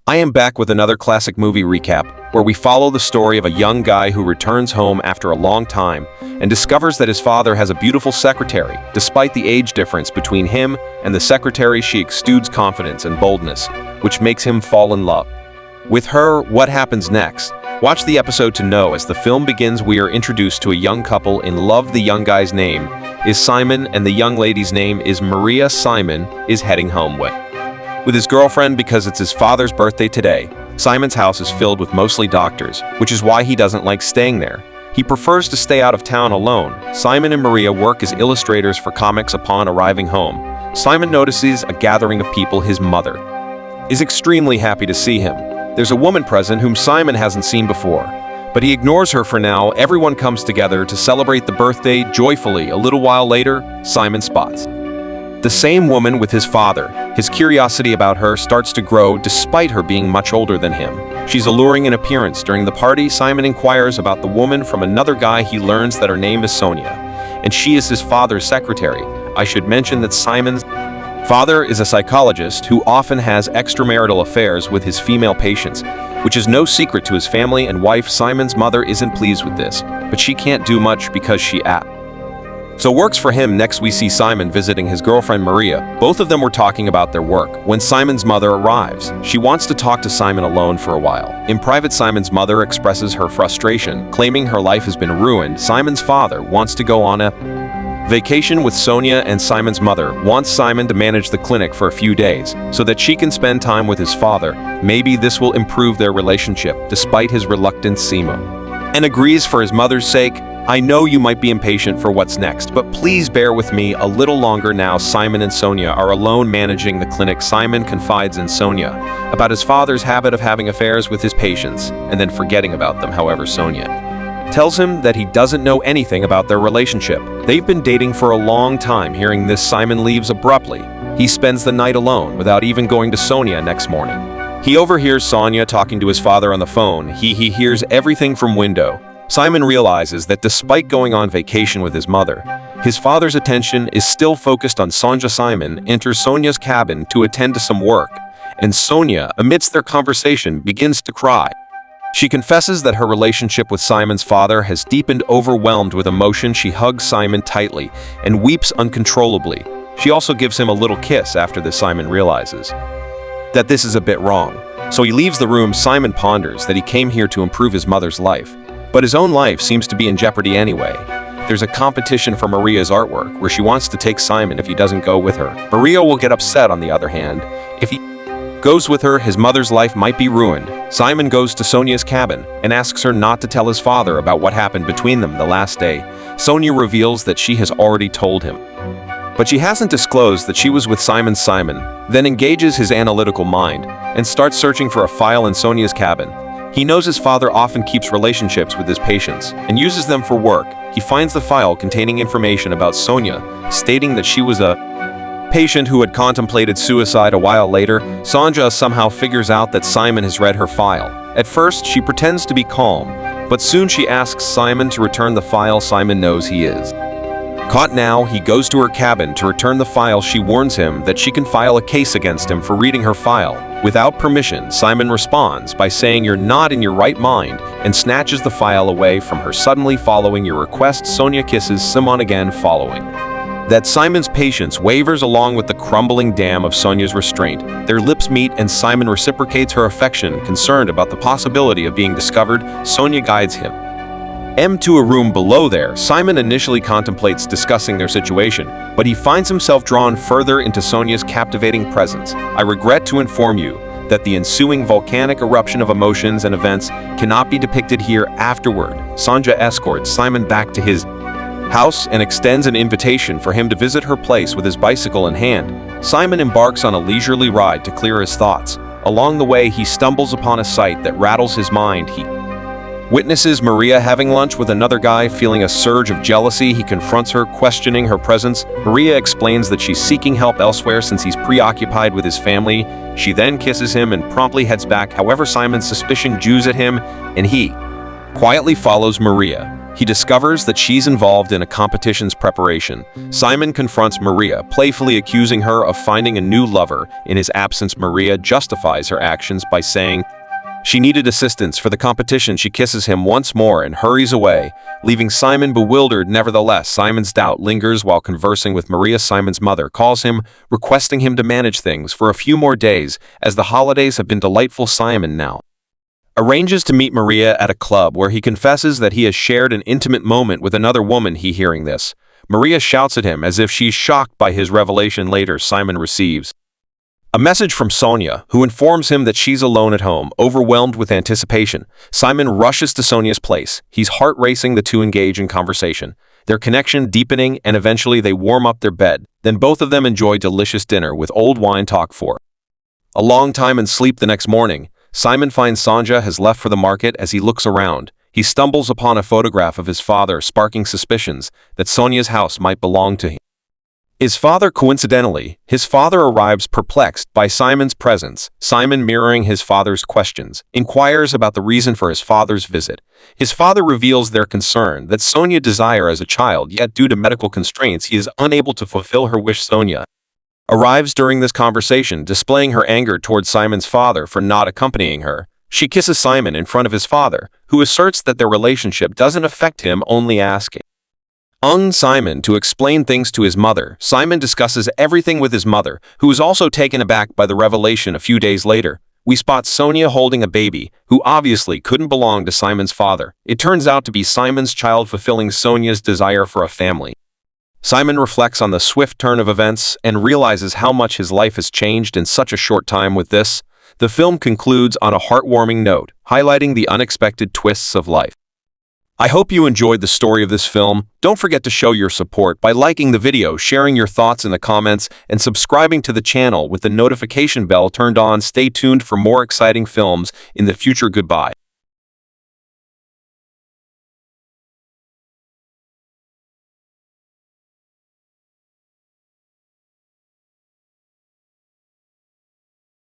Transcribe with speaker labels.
Speaker 1: I am back with another classic movie recap, where we follow the story of a young guy who returns home after a long time and discovers that his father has a beautiful secretary. Despite the age difference between him and the secretary, she exudes confidence and boldness, which makes him fall in love. With her, what happens next? Watch the episode to know. As the film begins, we are introduced to a young couple in love. The young guy's name is Simon, and the young lady's name is Maria. Simon is heading home with his girlfriend because it's his father's birthday today. Simon's house is filled with mostly doctors, which is why he doesn't like staying there. He prefers to stay out of town alone. Simon and Maria work as illustrators for comics. Upon arriving home, Simon notices a gathering of people. His mother is extremely happy to see him. There's a woman present whom Simon hasn't seen before, but he ignores her for now. Everyone comes together to celebrate the birthday joyfully. A little while later, Simon spots the same woman with his father. His curiosity about her starts to grow despite her being much older than him. She's alluring in appearance. During the party, Simon inquires about the woman from another guy. He learns that her name is Sonia, and she is his father's secretary. I should mention that Simon's father is a psychologist who often has extramarital affairs with his female patients, which is no secret to his family and wife. Simon's mother isn't pleased with this, but she can't do much because she so works for him. Next, we see Simon visiting his girlfriend Maria. Both of them were talking about their work when Simon's mother arrives. She wants to talk to Simon alone for a while. In private, Simon's mother expresses her frustration, claiming her life has been ruined. Simon's father wants to go on a vacation with Sonia, and Simon's mother wants Simon to manage the clinic for a few days so that she can spend time with his father. Maybe this will improve their relationship. Despite his reluctance, Simon agrees for his mother's sake. I know you might be impatient for what's next, but please bear with me a little longer. Now Simon and Sonia are alone managing the clinic. Simon confides in Sonia about his father's habit of having affairs with his patients and then forgetting about them. However, Sonia tells him that he doesn't know anything about their relationship. They've been dating for a long time. Hearing this, Simon leaves abruptly. He spends the night alone without even going to Sonia. Next morning, he overhears Sonia talking to his father on the phone. He hears everything from window. Simon realizes that despite going on vacation with his mother, his father's attention is still focused on Sonia. Simon enters Sonia's cabin to attend to some work, and Sonia, amidst their conversation, begins to cry. She confesses that her relationship with Simon's father has deepened. Overwhelmed with emotion, she hugs Simon tightly and weeps uncontrollably. She also gives him a little kiss. After this, Simon realizes that this is a bit wrong, so he leaves the room. Simon ponders that he came here to improve his mother's life, but his own life seems to be in jeopardy anyway. There's a competition for Maria's artwork where she wants to take Simon if he doesn't go with her. Maria will get upset. On the other hand, if he goes with her, his mother's life might be ruined. Simon goes to Sonia's cabin and asks her not to tell his father about what happened between them the last day. Sonia reveals that she has already told him, but she hasn't disclosed that she was with Simon. Simon then engages his analytical mind and starts searching for a file in Sonia's cabin. He knows his father often keeps relationships with his patients and uses them for work. He finds the file containing information about Sonia, stating that she was a patient who had contemplated suicide. A while later, Sonia somehow figures out that Simon has read her file. At first, she pretends to be calm, but soon she asks Simon to return the file. Simon knows he is caught now. He goes to her cabin to return the file. She warns him that she can file a case against him for reading her file without permission. Simon responds by saying, "You're not in your right mind," and snatches the file away from her. Suddenly, following your request, Sonia kisses Simon again. Following that, Simon's patience wavers along with the crumbling dam of Sonia's restraint. Their lips meet and Simon reciprocates her affection. Concerned about the possibility of being discovered, Sonia guides him to a room below there. Simon initially contemplates discussing their situation, but he finds himself drawn further into Sonia's captivating presence. I regret to inform you that the ensuing volcanic eruption of emotions and events cannot be depicted here. Afterward, Sonia escorts Simon back to his house and extends an invitation for him to visit her place with his bicycle in hand. Simon embarks on a leisurely ride to clear his thoughts. Along the way, he stumbles upon a sight that rattles his mind. He witnesses Maria having lunch with another guy. Feeling a surge of jealousy, he confronts her, questioning her presence. Maria explains that she's seeking help elsewhere since he's preoccupied with his family. She then kisses him and promptly heads back. However, Simon's suspicion jews at him, and he quietly follows Maria. he discovers that she's involved in a competition's preparation. Simon confronts Maria, playfully accusing her of finding a new lover. In his absence, Maria justifies her actions by saying she needed assistance for the competition. She kisses him once more and hurries away, leaving Simon bewildered. Nevertheless, Simon's doubt lingers while conversing with Maria. Simon's mother calls him, requesting him to manage things for a few more days, as the holidays have been delightful. Simon now arranges to meet Maria at a club where he confesses that he has shared an intimate moment with another woman. Hearing this, Maria shouts at him as if she's shocked by his revelation. Later, Simon receives a message from Sonia, who informs him that she's alone at home. Overwhelmed with anticipation, Simon rushes to Sonia's place. He's heart racing. The two engage in conversation, their connection deepening, and eventually they warm up their bed. Then both of them enjoy delicious dinner with old wine talk for a long time and sleep. The next morning, Simon finds Sonja has left for the market. As he looks around, he stumbles upon a photograph of his father, sparking suspicions that Sonia's house might belong to him. His father arrives perplexed by Simon's presence. Simon, mirroring his father's questions, inquires about the reason for his father's visit. His father reveals their concern that Sonia desired as a child, yet due to medical constraints he is unable to fulfill her wish. Sonia arrives during this conversation, displaying her anger towards Simon's father for not accompanying her. She kisses Simon in front of his father, who asserts that their relationship doesn't affect him, only asking Simon to explain things to his mother. Simon discusses everything with his mother, who is also taken aback by the revelation. A few days later, we spot Sonia holding a baby, who obviously couldn't belong to Simon's father. It turns out to be Simon's child, fulfilling Sonia's desire for a family. Simon reflects on the swift turn of events and realizes how much his life has changed in such a short time. With this, the film concludes on a heartwarming note, highlighting the unexpected twists of life. I hope you enjoyed the story of this film. Don't forget to show your support by liking the video, sharing your thoughts in the comments, and subscribing to the channel with the notification bell turned on. Stay tuned for more exciting films in the future. Goodbye.